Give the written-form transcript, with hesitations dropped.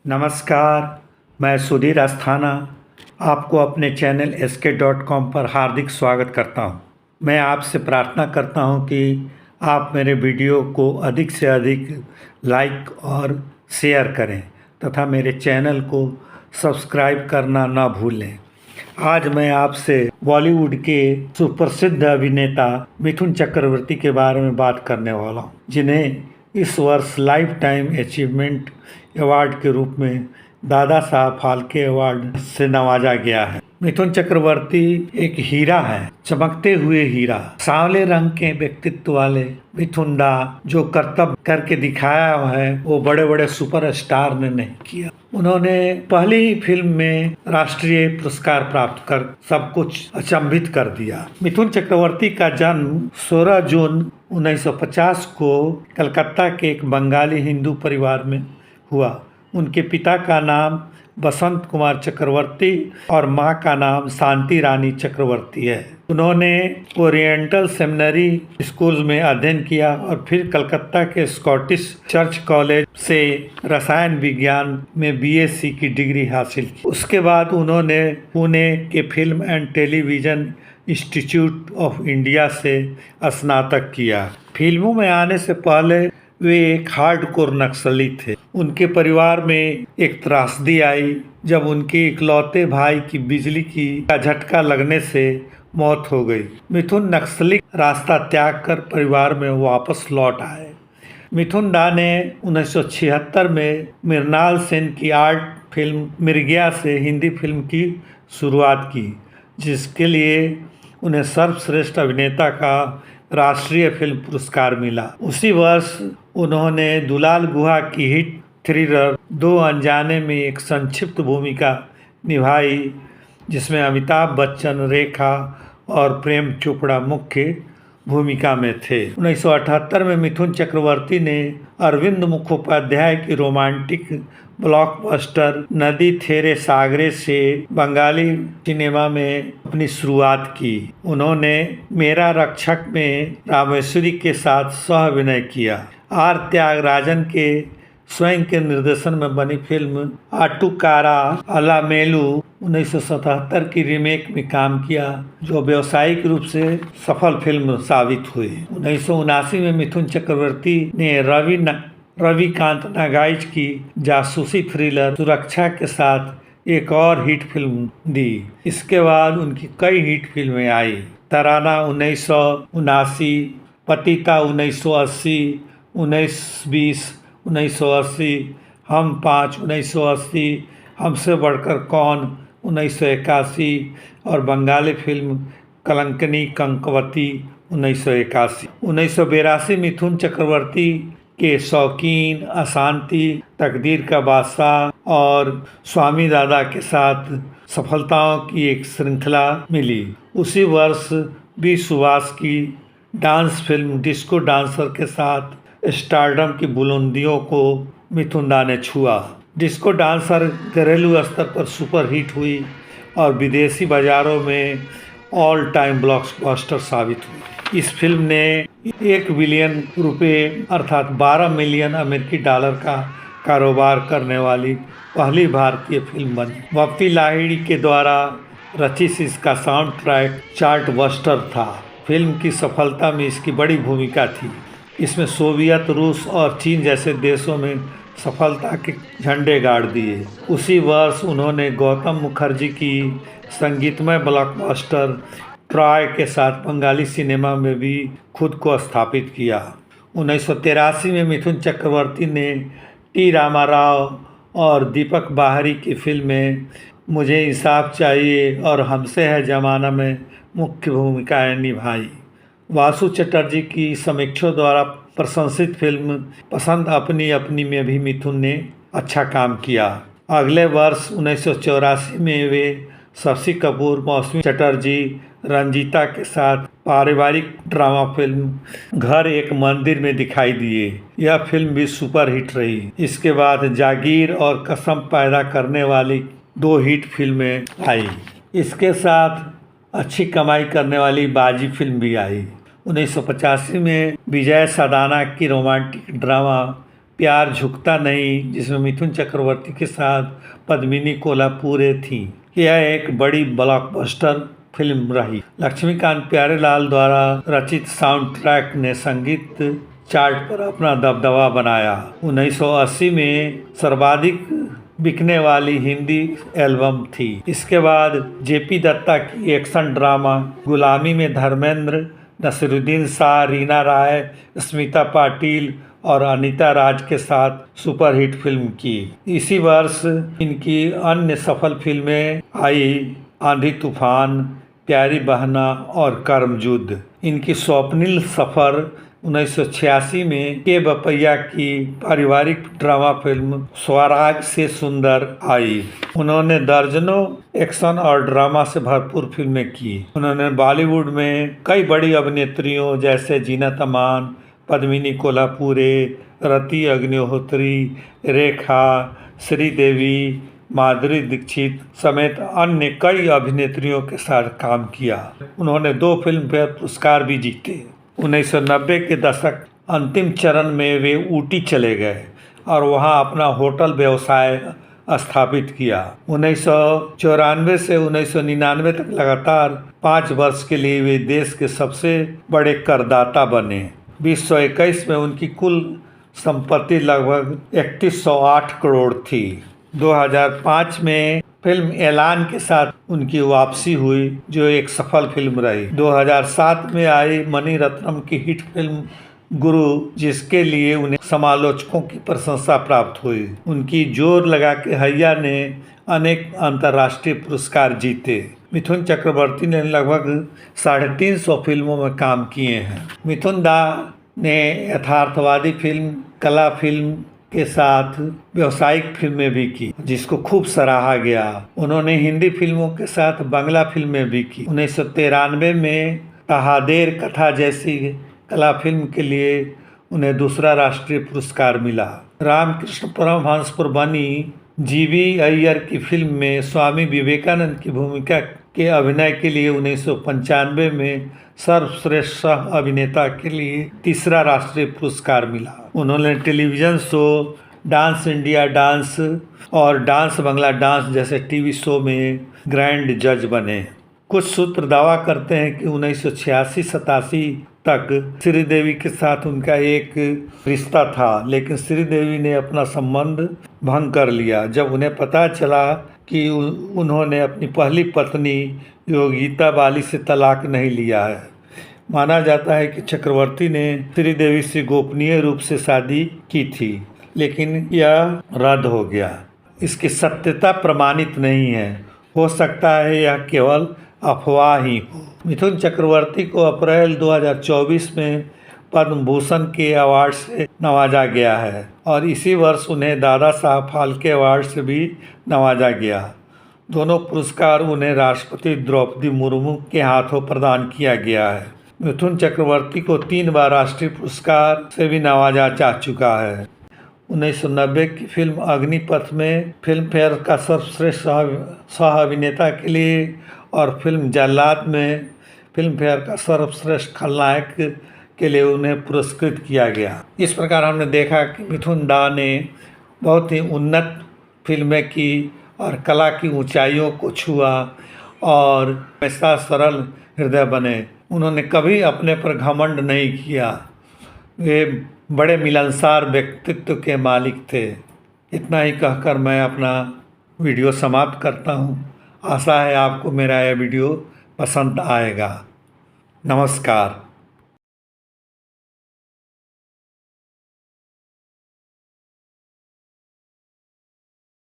नमस्कार, मैं सुधीर अस्थाना आपको अपने चैनल SK.com पर हार्दिक स्वागत करता हूं। मैं आपसे प्रार्थना करता हूं कि आप मेरे वीडियो को अधिक से अधिक लाइक और शेयर करें तथा मेरे चैनल को सब्सक्राइब करना ना भूलें। आज मैं आपसे बॉलीवुड के सुप्रसिद्ध अभिनेता मिथुन चक्रवर्ती के बारे में बात करने वाला हूं, जिन्हें इस वर्ष लाइफ टाइम अचीवमेंट अवार्ड के रूप में दादा साहब फाल्के अवार्ड से नवाजा गया है। मिथुन चक्रवर्ती एक हीरा है, चमकते हुए हीरा। सांवले रंग के व्यक्तित्व वाले मिथुन दा जो कर्तव्य करके दिखाया है वो बड़े बड़े सुपरस्टार ने नहीं किया। उन्होंने पहली फिल्म में राष्ट्रीय पुरस्कार प्राप्त कर सब कुछ अचंभित कर दिया। मिथुन चक्रवर्ती का जन्म 16 जून 1950 को कलकत्ता के एक बंगाली हिंदू परिवार में हुआ। उनके पिता का नाम बसंत कुमार चक्रवर्ती और मां का नाम शांति रानी चक्रवर्ती है। उन्होंने ओरिएंटल सेमिनरी स्कूल में अध्ययन किया और फिर कलकत्ता के स्कॉटिश चर्च कॉलेज से रसायन विज्ञान में BSc की डिग्री हासिल की। उसके बाद उन्होंने पुणे के film and television institute of India से स्नातक किया। फिल्मों में आने से पहले वे एक हार्डकोर नक्सली थे। उनके परिवार में एक त्रासदी आई जब उनके इकलौते भाई की बिजली का झटका लगने से मौत हो गई। मिथुन नक्सली रास्ता त्याग कर परिवार में वापस लौट आए। मिथुन दा ने 1976 में मृणाल सेन की आर्ट फिल्म मिर्गिया से हिंदी फिल्म की शुरुआत की, जिसके लिए उन्हें सर्वश्रेष्ठ अभिनेता का राष्ट्रीय फिल्म पुरस्कार मिला। उसी वर्ष उन्होंने दुलाल गुहा की हिट थ्रिलर दो अनजाने में एक संक्षिप्त भूमिका निभाई, जिसमें अमिताभ बच्चन, रेखा और प्रेम चोपड़ा मुख्य भूमिका में थे। 1978 में मिथुन चक्रवर्ती ने अरविंद मुखोपाध्याय की रोमांटिक ब्लॉकबस्टर नदी थेरे सागरे से बंगाली सिनेमा में अपनी शुरुआत की। उन्होंने मेरा रक्षक में रामेश्वरी के साथ सह अभिनय किया। आर त्यागराजन के स्वयं के निर्देशन में बनी फिल्म आटुकारा अलामेलू 1977 की रीमेक में काम किया, जो व्यावसायिक रूप से सफल फिल्म साबित हुई। 1979 में मिथुन चक्रवर्ती ने रविकांत नागाइच की जासूसी थ्रिलर सुरक्षा के साथ एक और हिट फिल्म दी। इसके बाद उनकी कई हिट फिल्में आई। तराना 1979, पतिता 1980, 1920 1980, हम 5 1980, हमसे बढ़कर कौन 1981 और बंगाली फिल्म कलंकनी कंकवती 1981। 1982 मिथुन चक्रवर्ती के शौकीन, अशांति, तकदीर का बादशाह और स्वामी दादा के साथ सफलताओं की एक श्रृंखला मिली। उसी वर्ष बी सुभाष की डांस फिल्म डिस्को डांसर के साथ स्टारडम की बुलंदियों को मिथुन दा ने छुआ। डिस्को डांसर घरेलू स्तर पर सुपर हिट हुई और विदेशी बाजारों में ऑल टाइम ब्लॉकबस्टर साबित हुई। इस फिल्म ने 1 बिलियन रुपए अर्थात 12 मिलियन अमेरिकी डॉलर का कारोबार करने वाली पहली भारतीय फिल्म बनी। बप्पी लाहिड़ी के द्वारा रचित इसका साउंड ट्रैक चार्ट बस्टर था। फिल्म की सफलता में इसकी बड़ी भूमिका थी। इसमें सोवियत, रूस और चीन जैसे देशों में सफलता के झंडे गाड़ दिए। उसी वर्ष उन्होंने गौतम मुखर्जी की संगीतमय ब्लॉकबस्टर ट्रॉय के साथ बंगाली सिनेमा में भी खुद को स्थापित किया। 1983 में मिथुन चक्रवर्ती ने टी रामाराव और दीपक बाहरी की फिल्में मुझे इंसाफ चाहिए और हमसे है जमाना में मुख्य भूमिकाएं निभाई। वासु चटर्जी की समीक्षकों द्वारा प्रशंसित फिल्म पसंद अपनी अपनी में भी मिथुन ने अच्छा काम किया। अगले वर्ष 1984 में वे शशि कपूर, मौसमी चटर्जी, रंजीता के साथ पारिवारिक ड्रामा फिल्म घर एक मंदिर में दिखाई दिए। यह फिल्म भी सुपरहिट रही। इसके बाद जागीर और कसम पैदा करने वाली 2 हिट फिल्में आई। इसके साथ अच्छी कमाई करने वाली बाजी फिल्म भी आई। 1985 में विजय सदाना की रोमांटिक ड्रामा प्यार झुकता नहीं, जिसमें मिथुन चक्रवर्ती के साथ पद्मिनी कोल्हापुरे थी। यह एक बड़ी ब्लॉकबस्टर फिल्म रही। लक्ष्मीकांत प्यारेलाल द्वारा रचित साउंड ट्रैक ने संगीत चार्ट पर अपना दबदबा बनाया। 1980 में सर्वाधिक बिकने वाली हिंदी एल्बम थी। इसके बाद जेपी दत्ता की एक्शन ड्रामा गुलामी में धर्मेंद्र, नसीरुद्दीन शाह, रीना राय, स्मिता पाटिल और अनीता राज के साथ सुपरहिट फिल्म की। इसी वर्ष इनकी अन्य सफल फिल्में आई आंधी तूफान, प्यारी बहना और कर्मयुद्ध। इनकी स्वप्निल सफर 1986 में के बपैया की पारिवारिक ड्रामा फिल्म स्वराग से सुंदर आई। उन्होंने दर्जनों एक्शन और ड्रामा से भरपूर फिल्में की। उन्होंने बॉलीवुड में कई बड़ी अभिनेत्रियों जैसे जीनत अमान, पद्मिनी कोल्हापुरे, रति अग्निहोत्री, रेखा, श्रीदेवी, माधुरी दीक्षित समेत अन्य कई अभिनेत्रियों के साथ काम किया। उन्होंने 2 फिल्म फेयर पुरस्कार भी जीते। 1990 के दशक अंतिम चरण में वे ऊटी चले गए और वहां अपना होटल व्यवसाय स्थापित किया। 1994 से 1999 तक लगातार 5 वर्ष के लिए वे देश के सबसे बड़े करदाता बने। 2021 में उनकी कुल संपत्ति लगभग 3108 करोड़ थी। 2005 में फिल्म ऐलान के साथ उनकी वापसी हुई, जो एक सफल फिल्म रही। 2007 में आई मणि रत्नम की हिट फिल्म गुरु, जिसके लिए उन्हें समालोचकों की प्रशंसा प्राप्त हुई। उनकी जोर लगा के हैया ने अनेक अंतर्राष्ट्रीय पुरस्कार जीते। मिथुन चक्रवर्ती ने लगभग 350 फिल्मों में काम किए हैं। मिथुन दा ने यथार्थवादी फिल्म, कला फिल्म के साथ व्यावसायिक फिल्में भी की, जिसको खूब सराहा गया। उन्होंने हिंदी फिल्मों के साथ बांग्ला फिल्में भी की। 1993 में कहादेर कथा जैसी कला फिल्म के लिए उन्हें दूसरा राष्ट्रीय पुरस्कार मिला। रामकृष्ण परमहंसपुर बनी जीवी अय्यर की फिल्म में स्वामी विवेकानंद की भूमिका के अभिनय के लिए 1995 में सर्वश्रेष्ठ सह अभिनेता के लिए तीसरा राष्ट्रीय पुरस्कार मिला। उन्होंने television show dance India dance और डांस बांग्ला डांस जैसे टीवी शो में ग्रैंड जज बने। कुछ सूत्र दावा करते हैं कि 1986-87 तक श्रीदेवी के साथ उनका एक रिश्ता था, लेकिन श्रीदेवी ने अपना संबंध भंग कर लिया जब उन्हें पता चला कि उन्होंने अपनी पहली पत्नी योगिता बाली से तलाक नहीं लिया है। माना जाता है कि चक्रवर्ती ने श्रीदेवी से गोपनीय रूप से शादी की थी, लेकिन यह रद्द हो गया। इसकी सत्यता प्रमाणित नहीं है। हो सकता है यह केवल अफवाह ही हो। मिथुन चक्रवर्ती को अप्रैल 2024 में पद्म भूषण के अवार्ड से नवाजा गया है और इसी वर्ष उन्हें दादा साहब फाल्के अवार्ड से भी नवाजा गया। दोनों पुरस्कार उन्हें राष्ट्रपति द्रौपदी मुर्मू के हाथों प्रदान किया गया है। मिथुन चक्रवर्ती को 3 बार राष्ट्रीय पुरस्कार से भी नवाजा जा चुका है। 1990 की फिल्म अग्निपथ में फिल्म फेयर का सर्वश्रेष्ठ सह अभिनेता के लिए और फिल्म जल्लाद में फिल्म फेयर का सर्वश्रेष्ठ खलनायक के लिए उन्हें पुरस्कृत किया गया। इस प्रकार हमने देखा कि मिथुन दा ने बहुत ही उन्नत फिल्में की और कला की ऊंचाइयों को छुआ और ऐसा सरल हृदय बने। उन्होंने कभी अपने पर घमंड नहीं किया। वे बड़े मिलनसार व्यक्तित्व के मालिक थे। इतना ही कहकर मैं अपना वीडियो समाप्त करता हूँ। आशा है आपको मेरा यह वीडियो पसंद आएगा। नमस्कार।